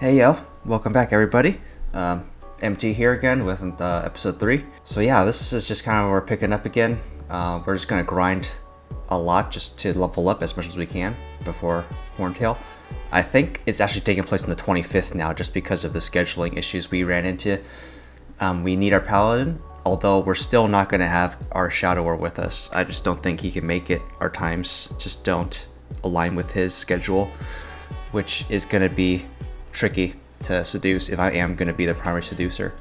Hey yo, welcome back everybody. MT here again with episode 3. So yeah, this is just kind of where we're picking up again. We're just going to grind a lot just to level up as much as we can before Horntail. I think it's actually taking place on the 25th now just because of the scheduling issues we ran into. We need our Paladin, although we're still not going to have our Shadower with us. I just don't think he can make it. Our times just don't align with his schedule, which is going to be tricky to seduce if I am going to be the primary seducer.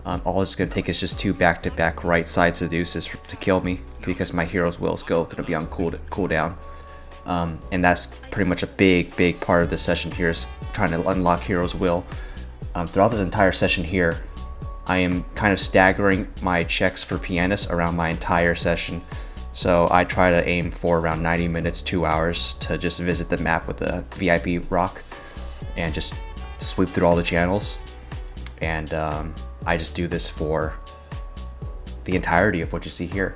All it's going to take is just 2 back-to-back right side seduces to kill me because my hero's will is going to be on cooldown. And that's pretty much a big part of this session here, is trying to unlock hero's will. Throughout this entire session here, I am kind of staggering my checks for Pianus around my entire session. So I try to aim for around 90 minutes, 2 hours to just visit the map with the VIP rock and just sweep through all the channels. And I just do this for the entirety of what you see here.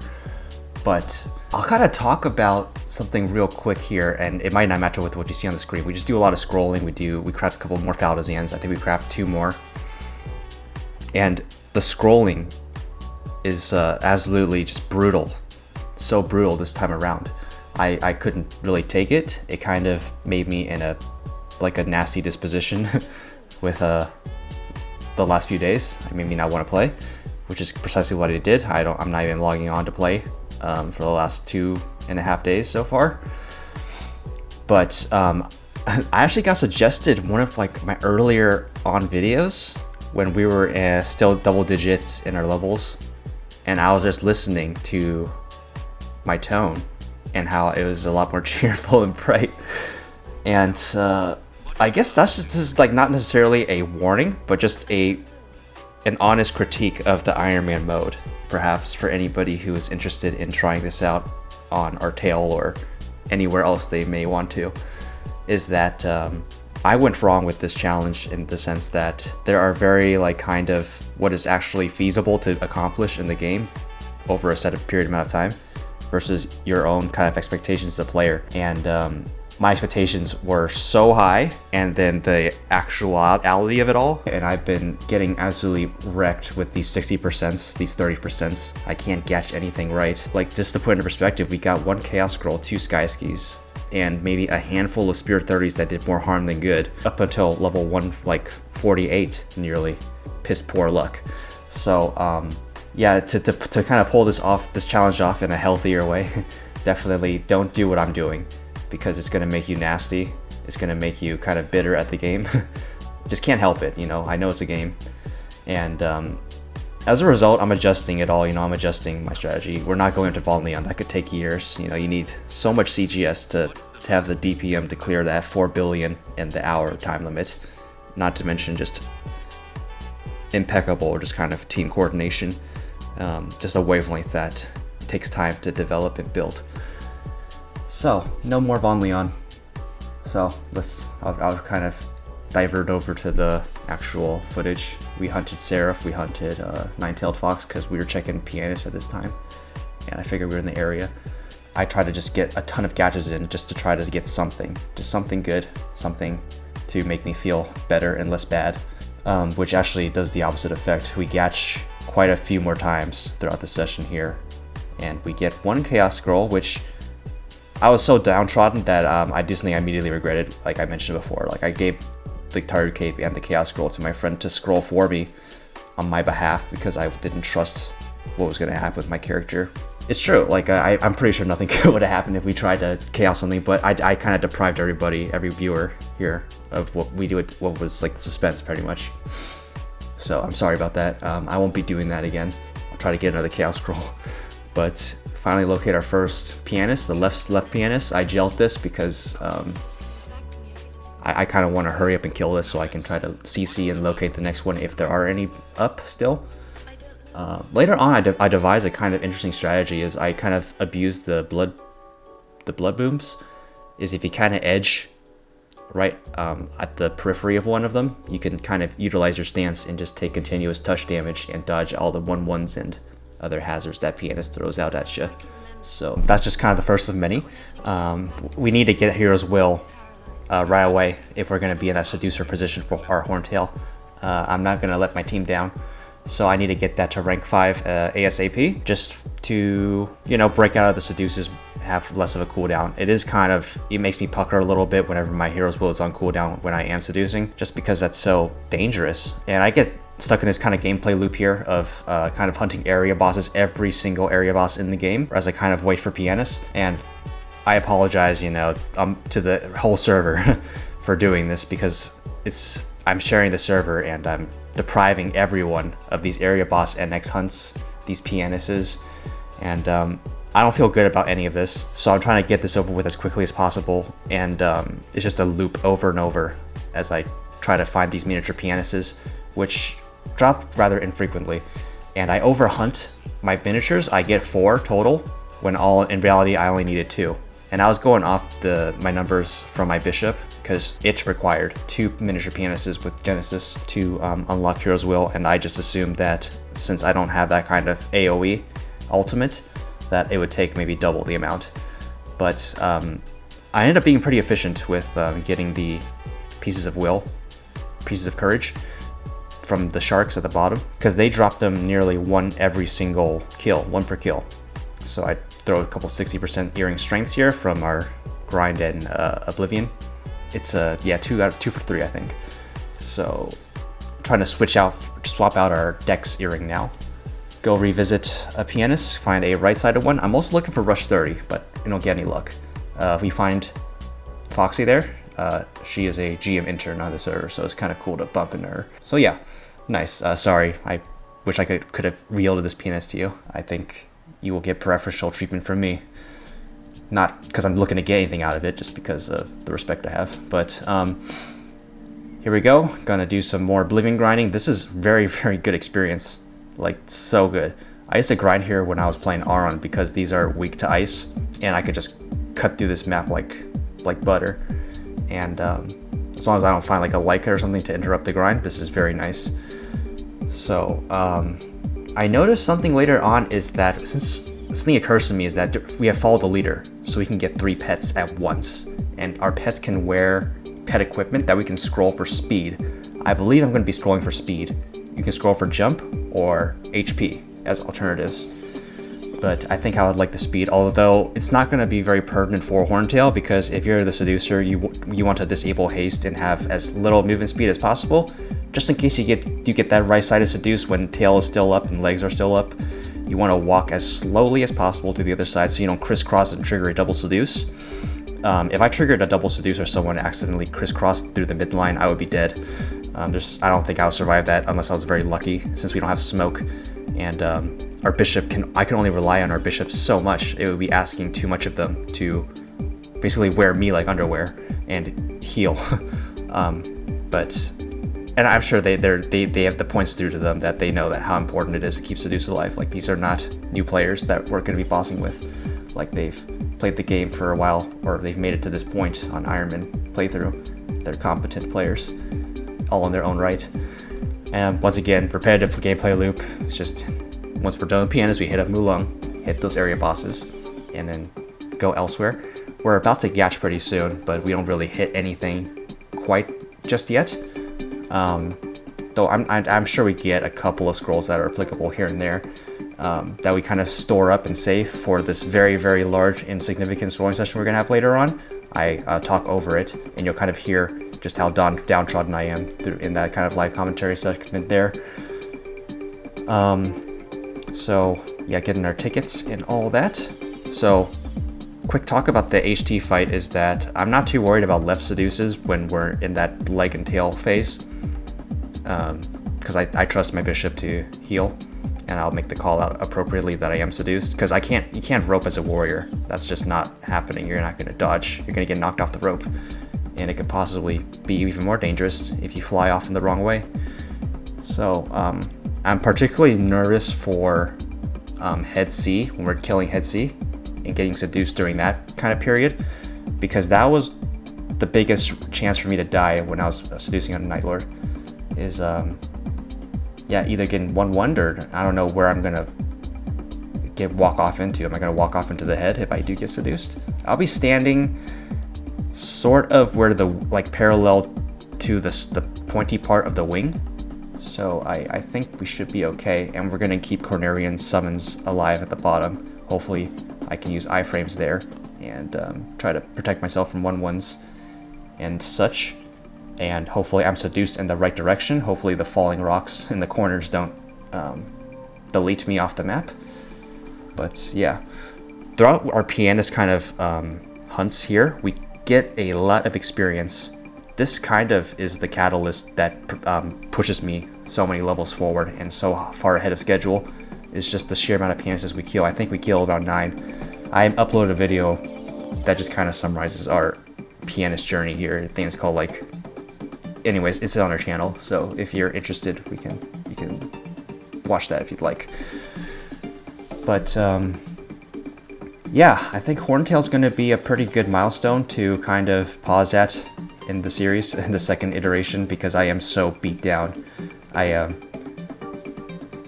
But I'll kind of talk about something real quick here, and it might not match up with what you see on the screen. We just do a lot of scrolling. We craft a couple more Faldazans. I think we craft 2 more. And the scrolling is absolutely just brutal. So brutal this time around. I couldn't really take it. It kind of made me in a nasty disposition with the last few days. It made me not want to play, which is precisely what I did. I'm not even logging on to play for the last 2.5 days so far. But I actually got suggested one of my earlier on videos when we were still double digits in our levels, and I was just listening to my tone and how it was a lot more cheerful and bright. And I guess this is not necessarily a warning, but just an honest critique of the Iron Man mode, perhaps for anybody who is interested in trying this out on Artail or anywhere else they may want to, is that I went wrong with this challenge in the sense that there are very kind of what is actually feasible to accomplish in the game over a set of period amount of time versus your own kind of expectations as a player. And my expectations were so high, and then the actuality of it all, and I've been getting absolutely wrecked with these 60%, these 30%. I can't catch anything right. Just to put into perspective, we got 1 Chaos Scroll, 2 Sky Skis, and maybe a handful of Spirit 30s that did more harm than good up until level 148 nearly. Piss poor luck. So yeah, to kind of pull this challenge off in a healthier way, definitely don't do what I'm doing, because it's going to make you nasty. It's going to make you kind of bitter at the game. Just can't help it, I know it's a game. And as a result, I'm adjusting it all, I'm adjusting my strategy. We're not going to Von Leon. That could take years. You need so much CGS to have the DPM to clear that 4 billion in the hour time limit. Not to mention just impeccable or just kind of team coordination. Just a wavelength that takes time to develop and build. So, no more Von Leon. So, I'll kind of divert over to the actual footage. We hunted Seraph, we hunted Nine-Tailed Fox because we were checking Pianus at this time. And I figured we were in the area. I tried to just get a ton of gadgets in just to try to get something. Just something good, something to make me feel better and less bad. Which actually does the opposite effect. We gatch quite a few more times throughout the session here. And we get 1 Chaos Scroll, which I was so downtrodden that I immediately regretted, like I mentioned before. I gave the Tarot Cape and the Chaos Scroll to my friend to scroll for me on my behalf because I didn't trust what was going to happen with my character. It's true, I'm pretty sure nothing good would have happened if we tried to chaos something, but I kind of deprived every viewer here of what we do, what was suspense pretty much. So I'm sorry about that. I won't be doing that again. I'll try to get another Chaos Scroll. But finally locate our first Pianus, the left Pianus. I gelled this because I kind of want to hurry up and kill this so I can try to CC and locate the next one if there are any up still. Later on, I devised a kind of interesting strategy. Is I kind of abuse the blood booms. Is if you kind of edge right at the periphery of one of them, you can kind of utilize your stance and just take continuous touch damage and dodge all the 1/1s and other hazards that Pianus throws out at you. So that's just kind of the first of many. We need to get Hero's Will right away if we're going to be in that seducer position for our Horntail. I'm not going to let my team down. So I need to get that to rank 5 ASAP, just to, you know, break out of the seduces, have less of a cooldown. It is kind of, it makes me pucker a little bit whenever my hero's will is on cooldown when I am seducing, just because that's so dangerous. And I get stuck in this kind of gameplay loop here of kind of hunting area bosses, every single area boss in the game, as I kind of wait for Pianus. And I apologize, you know, to the whole server for doing this, because I'm sharing the server and I'm depriving everyone of these area boss NX hunts, these Pianuses, and I don't feel good about any of this, so I'm trying to get this over with as quickly as possible, and it's just a loop over and over as I try to find these miniature Pianuses, which drop rather infrequently, and I overhunt my miniatures. I get 4 total, when in reality I only needed 2. And I was going off my numbers from my bishop, because it required 2 miniature Pianuses with Genesis to unlock Hero's Will, and I just assumed that since I don't have that kind of AoE ultimate, that it would take maybe double the amount. But I ended up being pretty efficient with getting the pieces of will, pieces of courage, from the sharks at the bottom, because they dropped them nearly 1 every single kill, 1 per kill. So I throw a couple 60% earring strengths here from our grind and Oblivion. It's yeah, 2 for 3, I think. So trying to swap out our Dex earring now. Go revisit a Pianus, find a right-sided one. I'm also looking for Rush 30, but I don't get any luck. We find Foxy there. She is a GM intern on the server, so it's kind of cool to bump into her. So yeah, nice. Sorry, I wish I could have yielded this Pianus to you. I think you will get preferential treatment from me. Not because I'm looking to get anything out of it, just because of the respect I have. But here we go. Gonna do some more Oblivion grinding. This is very, very good experience. Like, so good. I used to grind here when I was playing Aron, because these are weak to ice, and I could just cut through this map like butter. And as long as I don't find like a Leica or something to interrupt the grind, this is very nice. So I noticed something later on is that, since something occurs to me, is that we have followed the leader, so we can get 3 pets at once, and our pets can wear pet equipment that we can scroll for speed. I believe I'm going to be scrolling for speed. You can scroll for jump or HP as alternatives, but I think I would like the speed, although it's not going to be very pertinent for Horntail, because if you're the seducer, you want to disable haste and have as little movement speed as possible, just in case you get that right-sided seduce when tail is still up and legs are still up. You want to walk as slowly as possible to the other side so you don't crisscross and trigger a double seduce. If I triggered a double seduce or someone accidentally crisscrossed through the midline, I would be dead. I don't think I'll survive that unless I was very lucky, since we don't have smoke, and our bishop I can only rely on our bishop so much. It would be asking too much of them to basically wear me like underwear and heal. And I'm sure they have the points through to them that they know that how important it is to keep Seduce alive. Like, these are not new players that we're going to be bossing with. Like, they've played the game for a while, or they've made it to this point on Ironman playthrough. They're competent players, all in their own right. And once again, repetitive gameplay loop. It's just, once we're done with Pianus, we hit up Mulung, hit those area bosses, and then go elsewhere. We're about to Gach pretty soon, but we don't really hit anything quite just yet. Though I'm sure we get a couple of scrolls that are applicable here and there, that we kind of store up and save for this very, very large insignificant scrolling session we're going to have later on. I talk over it, and you'll kind of hear just how downtrodden I am in that kind of live commentary segment there. So yeah, getting our tickets and all that. So quick talk about the HT fight is that I'm not too worried about left seduces when we're in that leg and tail phase, because I trust my bishop to heal, and I'll make the call out appropriately that I am seduced, because you can't rope as a warrior. That's just not happening. You're not going to dodge. You're going to get knocked off the rope, and it could possibly be even more dangerous if you fly off in the wrong way. So I'm particularly nervous for head C, when we're killing head C and getting seduced during that kind of period, because that was the biggest chance for me to die when I was seducing on a Night Lord, is either getting 1-1'd, or I don't know where I'm gonna walk off into. Am I gonna walk off into the head if I do get seduced? I'll be standing sort of where the like parallel to the pointy part of the wing. So I think we should be okay, and we're gonna keep Cornerian summons alive at the bottom. Hopefully I can use iframes there and try to protect myself from 1/1s and such. And hopefully I'm seduced in the right direction. Hopefully the falling rocks in the corners don't delete me off the map. But yeah, throughout our pianist kind of hunts here, we get a lot of experience. This kind of is the catalyst that pushes me so many levels forward and so far ahead of schedule. It's just the sheer amount of pianists we kill. I think we kill about 9. I uploaded a video that just kind of summarizes our pianist journey here. I think it's called like, anyways, it's on our channel. So if you're interested, you can watch that if you'd like. But yeah, I think Horntail's going to be a pretty good milestone to kind of pause at in the series, in the second iteration, because I am so beat down.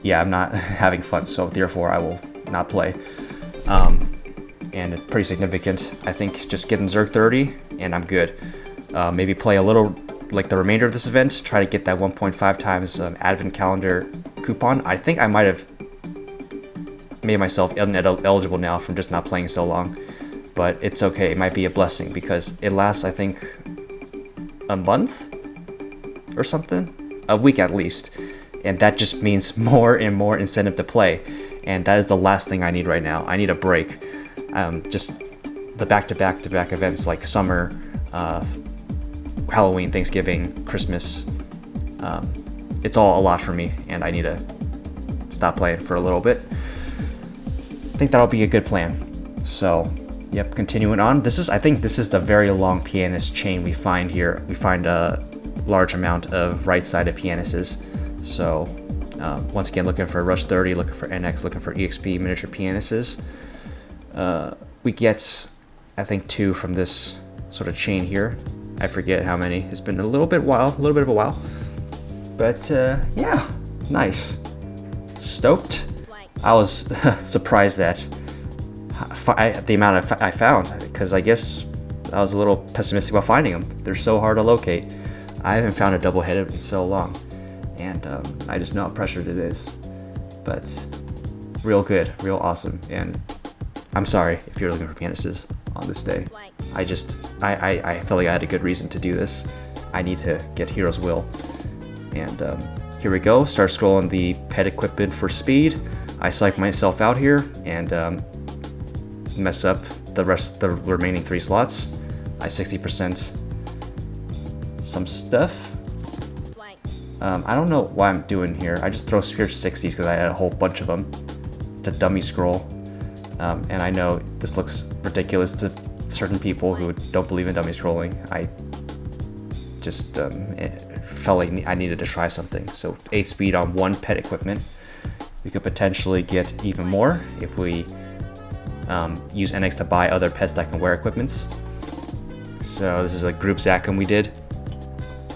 Yeah, I'm not having fun, so therefore I will not play. And it's pretty significant. I think just getting Zerg 30 and I'm good. Maybe play a little like the remainder of this event, try to get that 1.5 times advent calendar coupon. I think I might have made myself eligible now from just not playing so long, but it's okay. It might be a blessing because it lasts, I think, a month or something, a week at least, and that just means more and more incentive to play, and that is the last thing I need right now. I need a break. Just the back-to-back events like summer, Halloween, Thanksgiving, Christmas, it's all a lot for me, and I need to stop playing for a little bit. I think that'll be a good plan. So yep, continuing on. I think this is the very long pianist chain we find here. We find a large amount of right-sided pianists. So once again, looking for Rush 30, looking for NX, looking for EXP Miniature Pianuses. We get, I think, 2 from this sort of chain here. I forget how many. It's been a little bit of a while. But yeah, nice. Stoked. I was surprised at the amount I found, because I guess I was a little pessimistic about finding them. They're so hard to locate. I haven't found a double-headed in so long, and I just know how pressured it is. But real good, real awesome, and I'm sorry if you're looking for pianists on this day. I felt like I had a good reason to do this. I need to get Hero's Will, and here we go. Start scrolling the pet equipment for speed. I psych myself out here and mess up the remaining 3 slots. I 60% some stuff. I don't know why I'm doing here. I just throw Spear 60s because I had a whole bunch of them to dummy scroll. And I know this looks ridiculous to certain people who don't believe in dummy scrolling. I just felt like I needed to try something. So 8 speed on 1 pet equipment. We could potentially get even more if we use NX to buy other pets that can wear equipments. So this is a Group Zak we did.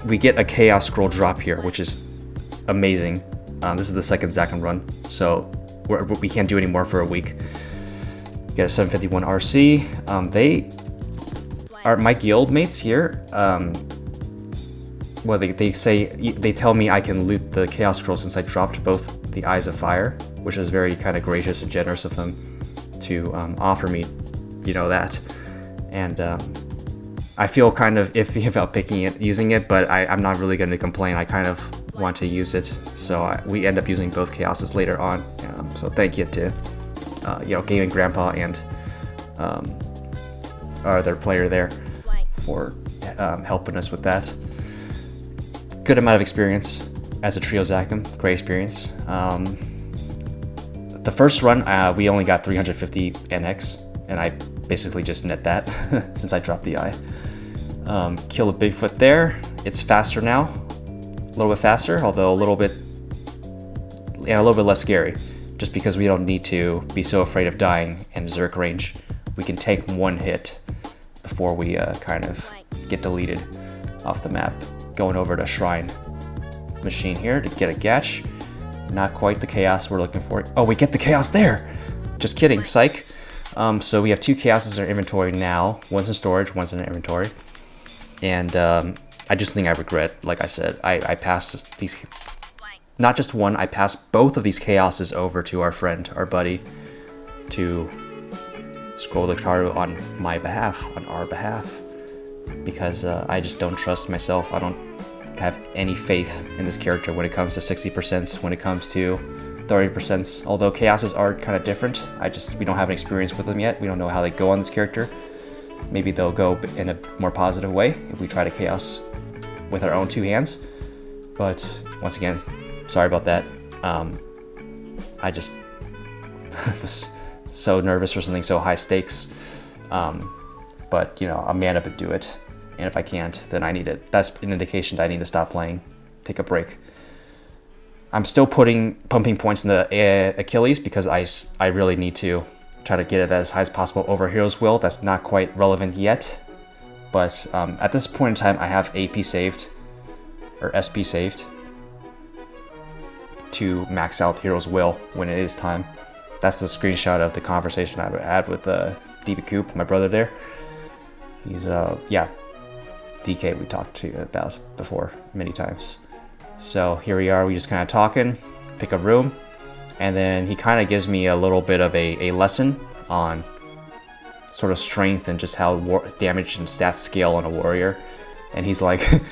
We get a Chaos Scroll drop here, which is amazing. This is the second Zak run, so we can't do any more for a week. We get a 751 RC. They are my guild mates here. Well, they tell me I can loot the Chaos Scroll since I dropped both the Eyes of Fire, which is very kind of gracious and generous of them to offer me, that. And I feel kind of iffy about using it, but I'm not really going to complain. I kind of want to use it, so we end up using both Chaoses later on. So thank you to Gaming Grandpa and our other player there for helping us with that. Good amount of experience as a trio Zakum, great experience. The first run, we only got 350 NX, and I basically just net that since I dropped the eye. Kill a Bigfoot there. It's faster now, a little bit faster, although a little bit less scary, just because we don't need to be so afraid of dying in Zerg range. We can take 1 hit before we kind of get deleted off the map. Going over to Shrine Machine here to get a Gach. Not quite the Chaos we're looking for. Oh, we get the Chaos there! Just kidding, psych. So we have 2 chaoses in our inventory now. One's in storage, one's in our inventory. And I just think I regret, like I said, I passed these, not just one, I passed both of these chaoses over to our friend, our buddy, to scroll the card on my behalf, on our behalf. Because I just don't trust myself. I don't have any faith in this character when it comes to 60%, when it comes to 30%. Although chaoses are kind of different. We don't have an experience with them yet. We don't know how they go on this character. Maybe they'll go in a more positive way if we try to chaos with our own 2 hands. But once again, sorry about that. I just was so nervous for something so high stakes. But you know, I'll man up and do it. And if I can't, then that's an indication that I need to stop playing, take a break. I'm still pumping points in the Achilles because I really need to try to get it as high as possible over Hero's Will. That's not quite relevant yet. But at this point in time, I have AP saved, or SP saved, to max out Hero's Will when it is time. That's the screenshot of the conversation I had with DB Coop, my brother there. He's, yeah, DK we talked to you about before many times. So here we are, we just kind of talking, pick a room, and then he kind of gives me a little bit of a lesson on sort of strength and just how damage and stats scale on a warrior. And he's like,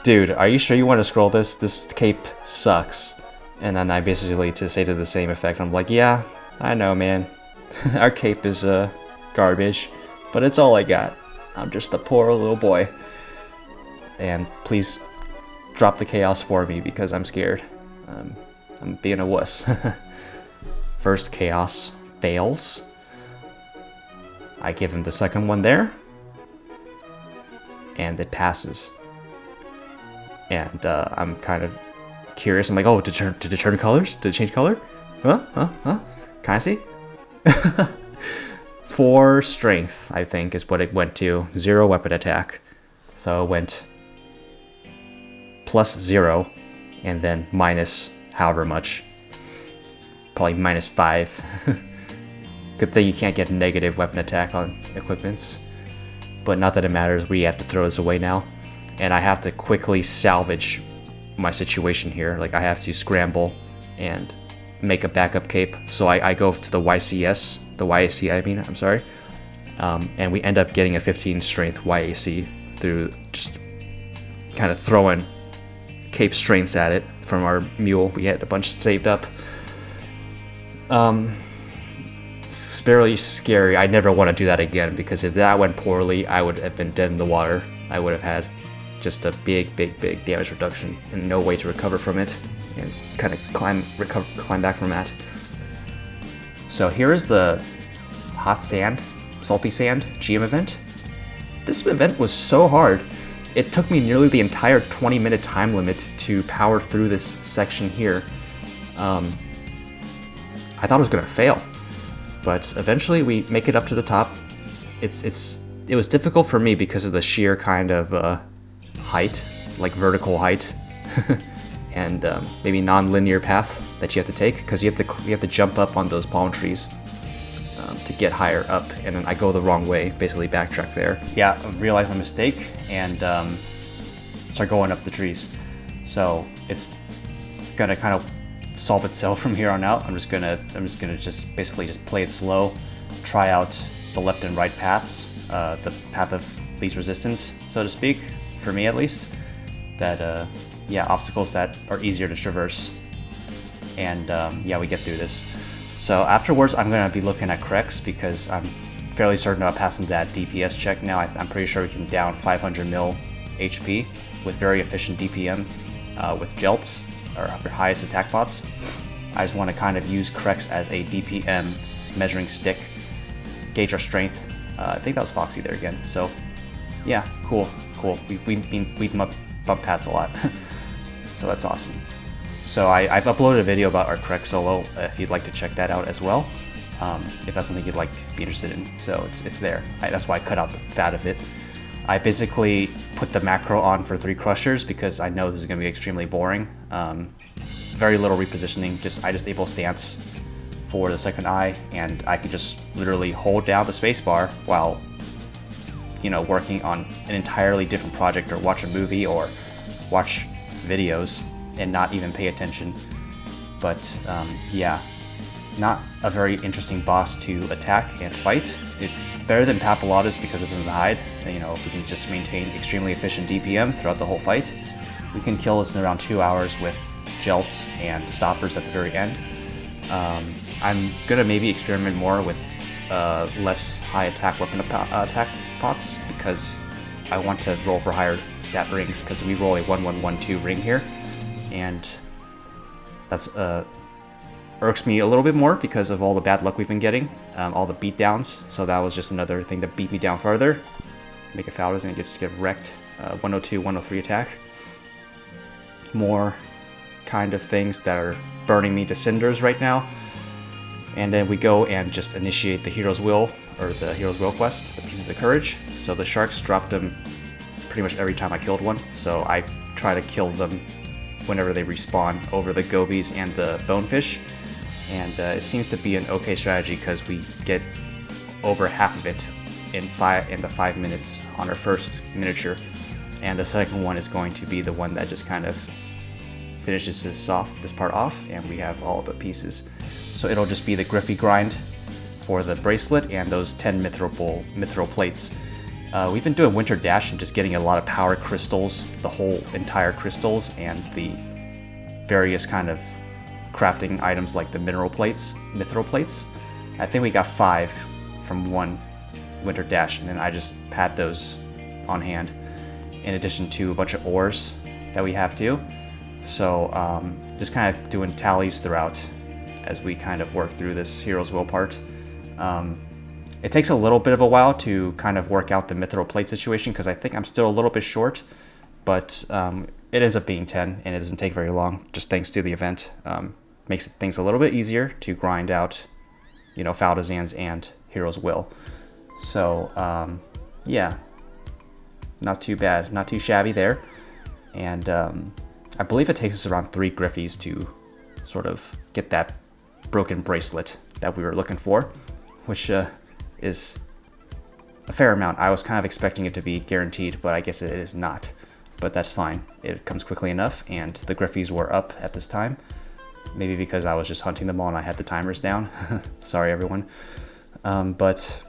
dude, are you sure you want to scroll this? This cape sucks. And then I basically to say to the same effect, I'm like, yeah, I know, man. Our cape is garbage, but it's all I got. I'm just a poor little boy. And please drop the chaos for me because I'm scared. I'm being a wuss. First chaos fails. I give him the second one there. And it passes. And I'm kind of curious. I'm like, oh, did it turn colors? Did it change color? Huh? Can I see? 4 strength, I think, is what it went to. 0 weapon attack. So it went +0, and then minus however much. Probably -5. Good thing you can't get negative weapon attack on equipments. But not that it matters, we have to throw this away now. And I have to quickly salvage my situation here. Like, I have to scramble and make a backup cape. So I go to the YCS, the YAC I mean, I'm sorry. And we end up getting a 15 strength YAC through just kind of throwing cape strengths at it from our mule. We had a bunch saved up. It's very scary. I never want to do that again, because if that went poorly, I would have been dead in the water. I would have had just a big damage reduction and no way to recover from it and kind of climb back from that. So here is the hot sand, salty sand GM event. This event was so hard. It took me nearly the entire 20-minute time limit to power through this section here. I thought I was gonna fail, but eventually we make it up to the top. It was difficult for me because of the sheer kind of height, like vertical height, and maybe non-linear path that you have to take, because you have to jump up on those palm trees to get higher up, and then I go the wrong way, basically backtrack there. Yeah, I realized my mistake and start going up the trees. So it's gonna kind of solve itself from here on out. I'm just gonna basically play it slow, try out the left and right paths, the path of least resistance, so to speak, for me at least. That yeah, obstacles that are easier to traverse, and yeah, we get through this. So afterwards, I'm gonna be looking at Krexel, because I'm fairly certain about passing that DPS check now. I'm pretty sure we can down 500 mil HP with very efficient DPM with Jelts, our highest attack bots. I just want to kind of use Krexel as a DPM measuring stick, gauge our strength. I think that was Foxy there again. So yeah, cool. We bump paths a lot. So that's awesome. So I've uploaded a video about our Krexel solo if you'd like to check that out as well. If that's something you'd like to be interested in. So it's there. That's why I cut out the fat of it. I basically put the macro on for 3 crushers because I know this is going to be extremely boring. Very little repositioning. I just able stance for the second eye, and I could just literally hold down the spacebar while, you know, working on an entirely different project or watch a movie or watch videos and not even pay attention. But yeah, not a very interesting boss to attack and fight. It's better than Papillota's because it doesn't hide. You know, we can just maintain extremely efficient DPM throughout the whole fight. We can kill this in around 2 hours with Jelts and Stoppers at the very end. I'm gonna maybe experiment more with less high attack weapon attack pots, because I want to roll for higher stat rings, because we roll a 1-1-1-2 ring here, and that's irks me a little bit more because of all the bad luck we've been getting, all the beatdowns. So that was just another thing that beat me down further. Make a foul is gonna just get wrecked. 102, 103 attack. More kind of things that are burning me to cinders right now. And then we go and just initiate the Hero's Will, or the Hero's Will quest, the Pieces of Courage. So the sharks dropped them pretty much every time I killed one. So I try to kill them whenever they respawn over the gobies and the bonefish. And it seems to be an okay strategy because we get over half of it in the 5 minutes on our first miniature. And the second one is going to be the one that just kind of finishes this part off, and we have all the pieces. So it'll just be the Griffey grind for the bracelet and those 10 mithril plates. We've been doing Winter Dash and just getting a lot of power crystals, the whole entire crystals, and the various kind of crafting items like the mithril plates. I think we got 5 from one Winter Dash, and then I just had those on hand, in addition to a bunch of ores that we have too. So just kind of doing tallies throughout as we kind of work through this Hero's Will part. It takes a little bit of a while to kind of work out the mithril plate situation, because I think I'm still a little bit short, but it ends up being 10, and it doesn't take very long, just thanks to the event. Makes things a little bit easier to grind out, you know, Faldazans and Hero's Will. So yeah, not too bad, not too shabby there. And I believe it takes us around 3 Griffies to sort of get that broken bracelet that we were looking for, which is a fair amount. I was kind of expecting it to be guaranteed, but I guess it is not. But that's fine. It comes quickly enough, and the Griffies were up at this time. Maybe because I was just hunting them all and I had the timers down. Sorry, everyone. But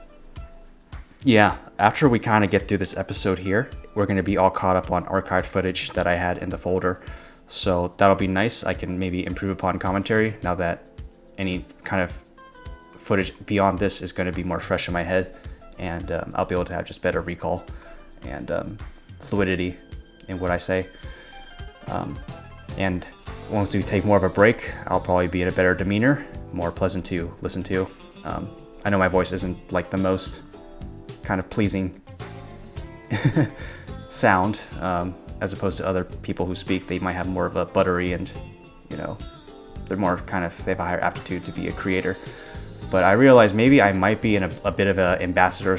yeah, after we kind of get through this episode here, we're going to be all caught up on archived footage that I had in the folder. So that'll be nice. I can maybe improve upon commentary now that any kind of footage beyond this is going to be more fresh in my head, and I'll be able to have just better recall and fluidity in what I say. And once we take more of a break, I'll probably be in a better demeanor, more pleasant to listen to. I know my voice isn't like the most kind of pleasing sound, as opposed to other people who speak. They might have more of a buttery and, you know, they're more kind of, they have a higher aptitude to be a creator. But I realize maybe I might be in a bit of an ambassador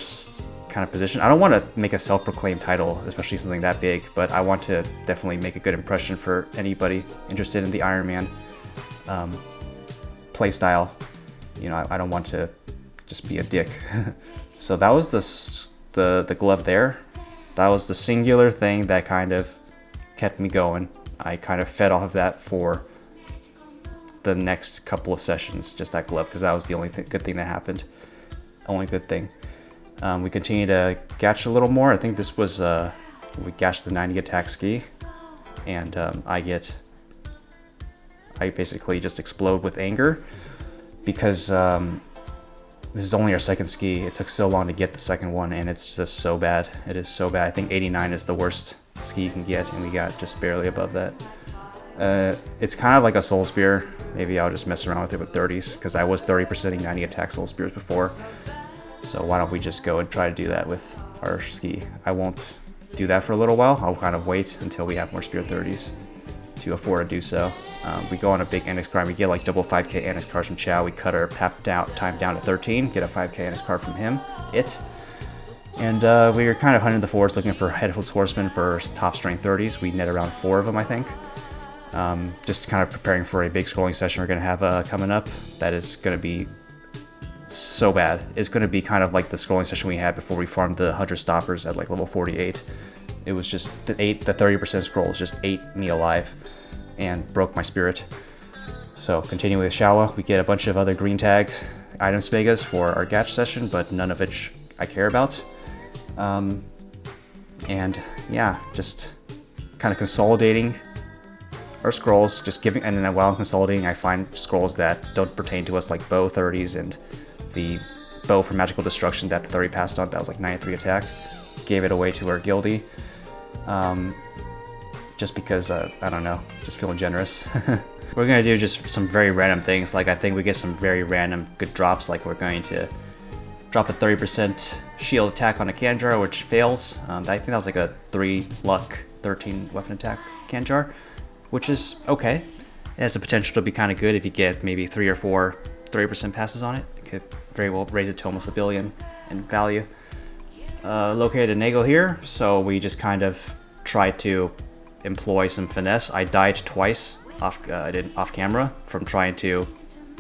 kind of position. I don't want to make a self-proclaimed title, especially something that big, but I want to definitely make a good impression for anybody interested in the Iron Man playstyle. You know, I don't want to just be a dick. So that was the glove there. That was the singular thing that kind of kept me going. I kind of fed off of that for the next couple of sessions, just that glove, because that was the only good thing that happened. Only good thing. We continue to gatch a little more. I think this was, we gashed the 90 attack ski, and I basically just explode with anger, because this is only our second ski. It took so long to get the second one, and it's just so bad. It is so bad. I think 89 is the worst ski you can get, and we got just barely above that. It's kind of like a soul spear. Maybe I'll just mess around with it with 30s, because I was 30%ing 90 attack soul spears before. So why don't we just go and try to do that with our ski? I won't do that for a little while. I'll kind of wait until we have more spear 30s to afford to do so. We go on a big NX grind. We get like double 5k NX cards from Chow. We cut our time down to 13, get a 5k NX card from him, and we were kind of hunting the forest looking for Headless Horsemen for top strength 30s. We net around 4 of them, I think. Just kind of preparing for a big scrolling session we're going to have coming up. That is going to be so bad. It's going to be kind of like the scrolling session we had before we farmed the 100 stoppers at like level 48. It was just the 30% scrolls just ate me alive and broke my spirit. So continuing with Shawa, we get a bunch of other green tag item megas for our Gach session, but none of which I care about. And yeah, just kind of consolidating our scrolls, just giving, and then while I'm consolidating, I find scrolls that don't pertain to us, like bow 30s and the bow for magical destruction that the 30 passed on. That was like 93 attack. Gave it away to our guildie. Just because, I don't know, just feeling generous. We're going to do just some very random things. Like I think we get some very random good drops. Like we're going to drop a 30% shield attack on a Kanjar, which fails. I think that was like a 3 luck, 13 weapon attack Kanjar, which is okay. It has the potential to be kind of good if you get maybe 3 or 4 30% passes on it. It could very well raise it to almost 1 billion in value. Located a Nago here, so we just kind of tried to employ some finesse. I died twice off camera from trying to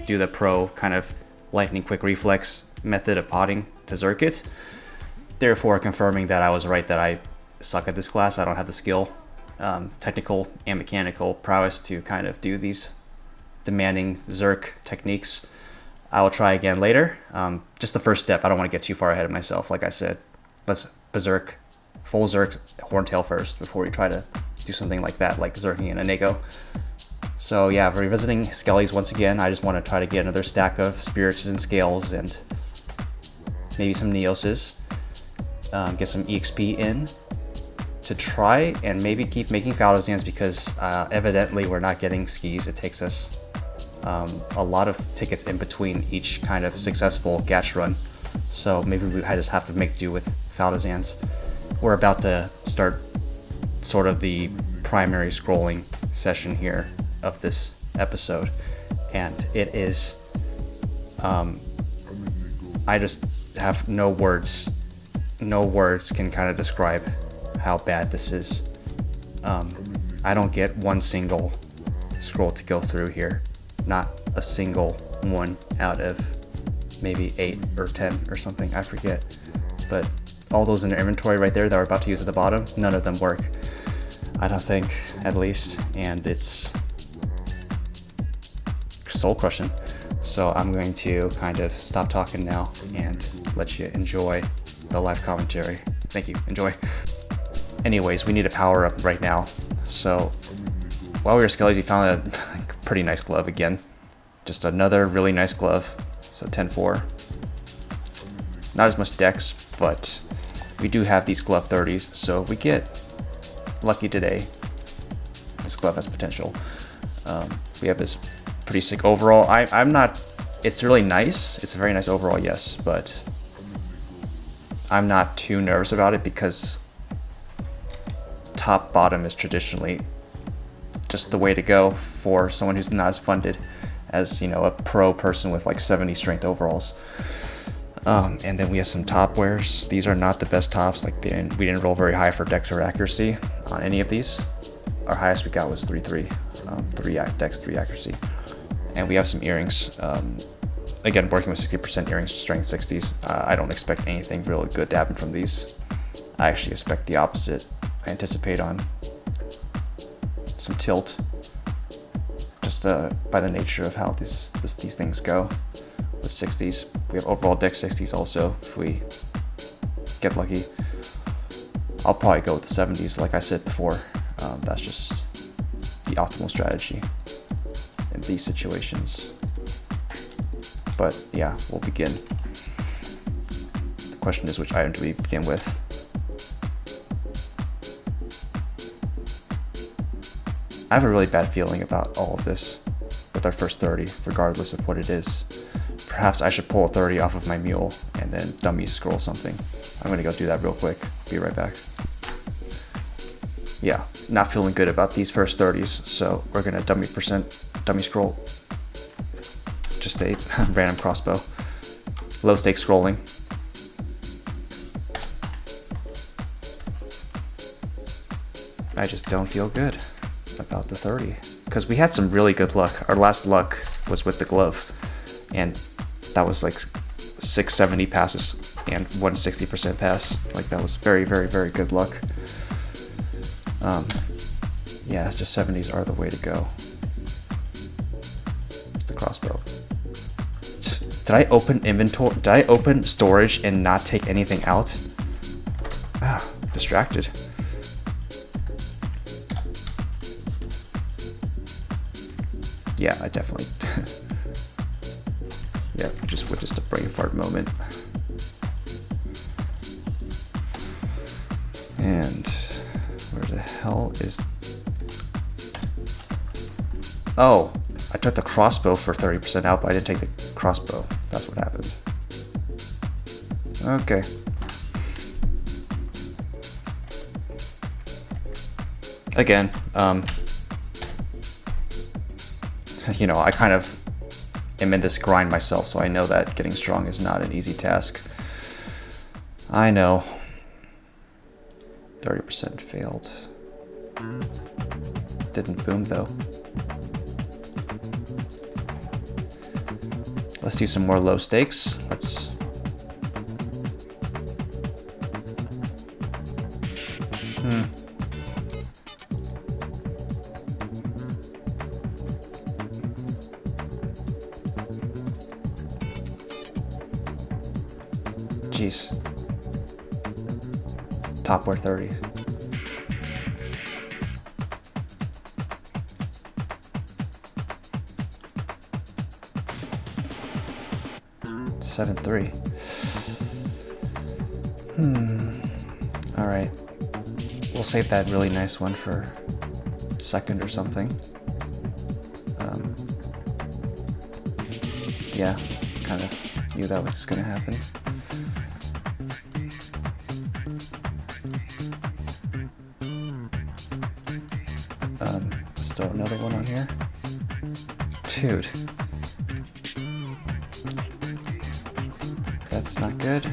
do the pro kind of lightning quick reflex method of potting to Zerk it. Therefore confirming that I was right, that I suck at this class. I don't have the skill, technical and mechanical prowess to kind of do these demanding Zerk techniques. I will try again later. Just the first step. I don't want to get too far ahead of myself. Like I said, let's berserk, full Zerk Horntail first before we try to do something like that, like Zerking and a Nago. So yeah, we're revisiting Skellies once again. I just want to try to get another stack of Spirits and Scales and maybe some Neoses. Get some EXP in to try and maybe keep making Faldazans, because evidently we're not getting skis. It takes us a lot of tickets in between each kind of successful Gach run. So maybe we just have to make do with Faldazans. We're about to start sort of the primary scrolling session here of this episode, and it is I just have no words can kind of describe how bad this is. I don't get one single scroll to go through here, not a single one out of maybe 8 or 10 or something, I forget, but all those in their inventory right there that we're about to use at the bottom, none of them work, I don't think, at least, and it's soul crushing. So I'm going to kind of stop talking now and let you enjoy the live commentary. Thank you, enjoy. Anyways, we need a power up right now. So while we were Skellies, we found a pretty nice glove again. Just another really nice glove. So 10-4. Not as much dex, but we do have these glove 30s. So if we get lucky today, this glove has potential. We have this pretty sick overall. I'm not, it's really nice. It's a very nice overall, yes, but I'm not too nervous about it because top bottom is traditionally just the way to go for someone who's not as funded as, you know, a pro person with like 70 strength overalls. And then we have some top wears. These are not the best tops. Like we didn't roll very high for dex or accuracy on any of these. Our highest we got was 3-3, 3 dex, 3 accuracy. And we have some earrings. Again, working with 60% earrings, strength 60s. I don't expect anything really good to happen from these. I actually expect the opposite. I anticipate on some tilt, just by the nature of how these things go with 60s. We have overall dex 60s also, if we get lucky. I'll probably go with the 70s, like I said before. That's just the optimal strategy in these situations. But yeah, we'll begin. The question is, which item do we begin with? I have a really bad feeling about all of this with our first 30, regardless of what it is. Perhaps I should pull a 30 off of my mule and then dummy scroll something. I'm gonna go do that real quick. Be right back. Yeah, not feeling good about these first 30s, so we're gonna dummy scroll. Just a random crossbow. Low stakes scrolling. I just don't feel good about the 30. because we had some really good luck. Our last luck was with the glove, and that was like 670 passes and 160% pass. Like that was very, very, very good luck. Yeah, it's just 70s are the way to go. It's the crossbow. Did I open inventory? Did I open storage and not take anything out? Ah, distracted. Yeah, I definitely. Yeah, just witnessed a brain fart moment. And where the hell is? Oh, I took the crossbow for 30% out, but I didn't take the crossbow. That's what happened. Okay. Again, you know, I kind of am in this grind myself, so I know that getting strong is not an easy task. I know. 30% failed. Didn't boom though. Let's do some more low stakes. Let's. Jeez. Topware 30. Seven three. All right. We'll save that really nice one for second or something. Yeah, kind of knew that was gonna happen. Let's throw another one on here. Dude. That's not good.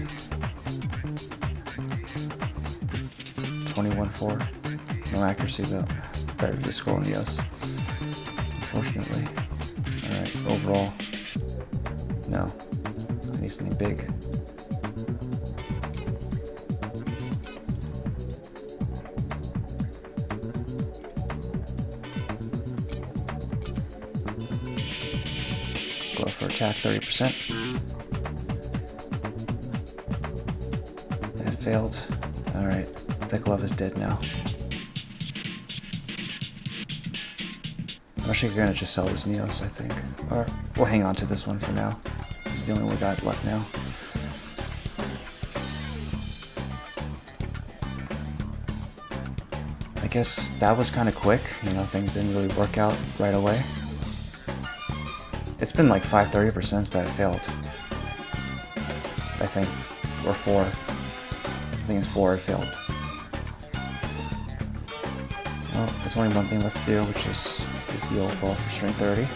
21-4. No accuracy though. Better just scroll Neos. Unfortunately. Alright, overall. No. I need something big. Glove for attack 30%. That failed. Alright, the glove is dead now. I'm actually gonna just sell this Neos, I think. Or we'll hang on to this one for now. This is the only one we got left now. I guess that was kind of quick. You know, things didn't really work out right away. It's been like 530% since that failed. I think. Or 4. I think it's 4 it failed. Well, there's only one thing left to do, which is the overall for strength 30.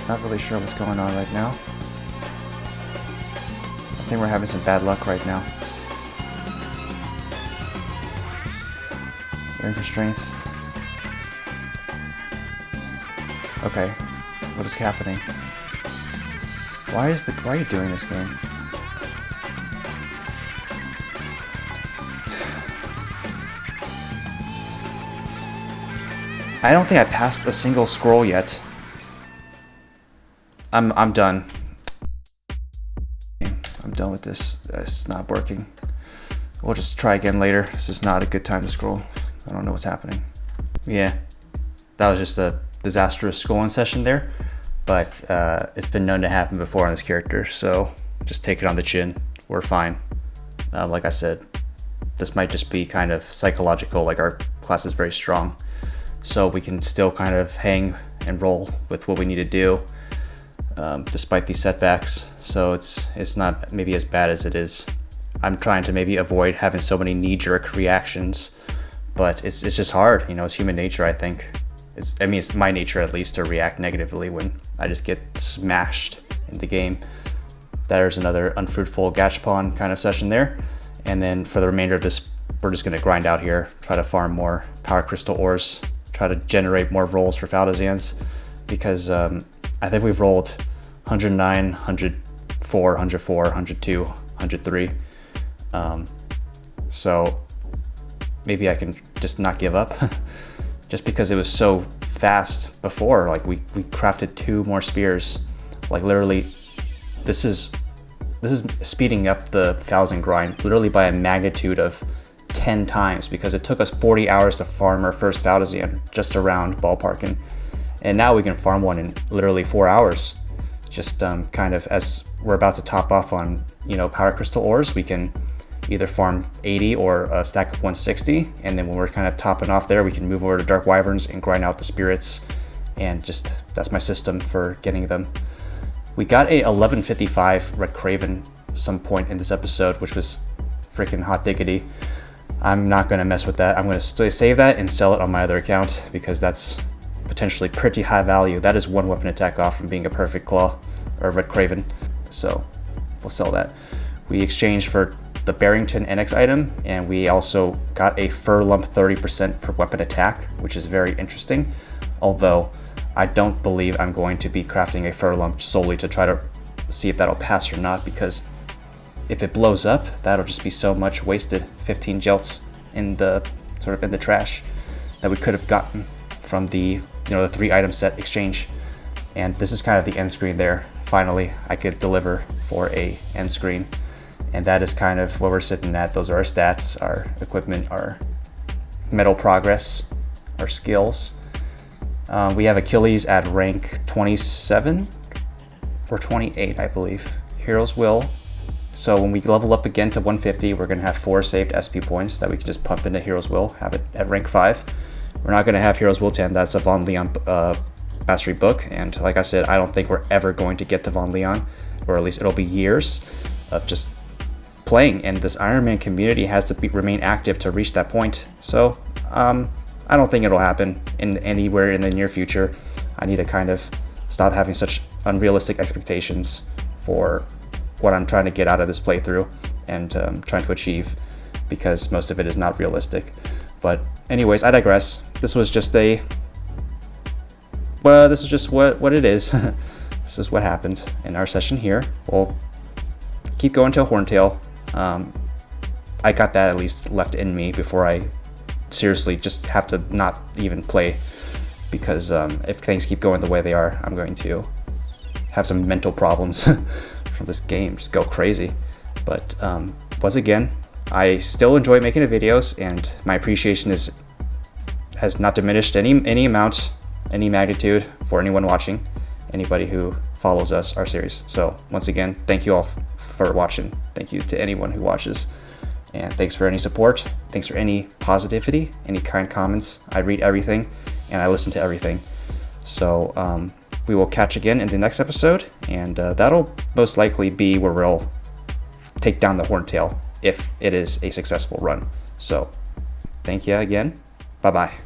Not really sure what's going on right now. I think we're having some bad luck right now. Waiting for strength. Okay, what is happening? Why are you doing this game? I don't think I passed a single scroll yet. I'm done. I'm done with this. It's not working. We'll just try again later. This is not a good time to scroll. I don't know what's happening. Yeah, that was just a disastrous scrolling session there, but it's been known to happen before on this character, so just take it on the chin. We're fine. Like I said, this might just be kind of psychological, like our class is very strong, so we can still kind of hang and roll with what we need to do despite these setbacks. So it's not maybe as bad as it is. I'm trying to maybe avoid having so many knee-jerk reactions, but it's just hard. You know, it's human nature, I think. It's my nature at least to react negatively when I just get smashed in the game. there's another unfruitful gachapon kind of session there. And then for the remainder of this, we're just going to grind out here, try to farm more power crystal ores, try to generate more rolls for Faldazans, because I think we've rolled 109, 104, 104, 102, 103. So maybe I can just not give up just because it was so fast before. Like we crafted 2 more spears. Like literally, this is speeding up the 1,000 grind literally by a magnitude of 10 times, because it took us 40 hours to farm our first Faldazan just around ballparking, and now we can farm one in literally 4 hours. Just kind of as we're about to top off on, you know, power crystal ores, we can either farm 80 or a stack of 160, and then when we're kind of topping off there, we can move over to dark wyverns and grind out the spirits, and just that's my system for getting them. We got a 1155 Red Craven some point in this episode, which was freaking hot diggity. I'm not going to mess with that. I'm going to save that and sell it on my other account, because that's potentially pretty high value. That is 1 weapon attack off from being a perfect claw or Red Craven. So we'll sell that. We exchanged for the Barrington NX item, and we also got a fur lump 30% for weapon attack, which is very interesting. Although I don't believe I'm going to be crafting a fur lump solely to try to see if that'll pass or not, because if it blows up, that'll just be so much wasted 15 jelts in the trash that we could have gotten from the the 3 item set exchange. And this is kind of the end screen there. Finally, I could deliver for a end screen, and that is kind of where we're sitting at. Those are our stats, our equipment, our metal progress, our skills. We have Achilles at rank 27 or 28, I believe. Hero's Will. So when we level up again to 150, we're going to have 4 saved SP points that we can just pump into Hero's Will, have it at rank 5. We're not going to have Hero's Will 10. That's a Von Leon mastery book. And like I said, I don't think we're ever going to get to Von Leon, or at least it'll be years of just playing. And this Iron Man community has to remain active to reach that point. So I don't think it'll happen anywhere in the near future. I need to kind of stop having such unrealistic expectations for what I'm trying to get out of this playthrough and trying to achieve, because most of it is not realistic. But anyways, I digress. This was just what it is. This is what happened in our session here. We'll keep going to a Horntail. I got that at least left in me before I seriously just have to not even play, because if things keep going the way they are, I'm going to have some mental problems from this game, just go crazy. But once again, I still enjoy making the videos, and my appreciation has not diminished any amount, any magnitude for anyone watching, anybody who follows our series. So once again, thank you all for watching. Thank you to anyone who watches, and thanks for any support. Thanks for any positivity, any kind comments. I read everything and I listen to everything. So we will catch again in the next episode, and that'll most likely be where we'll take down the Horntail if it is a successful run. So thank you again. Bye-bye.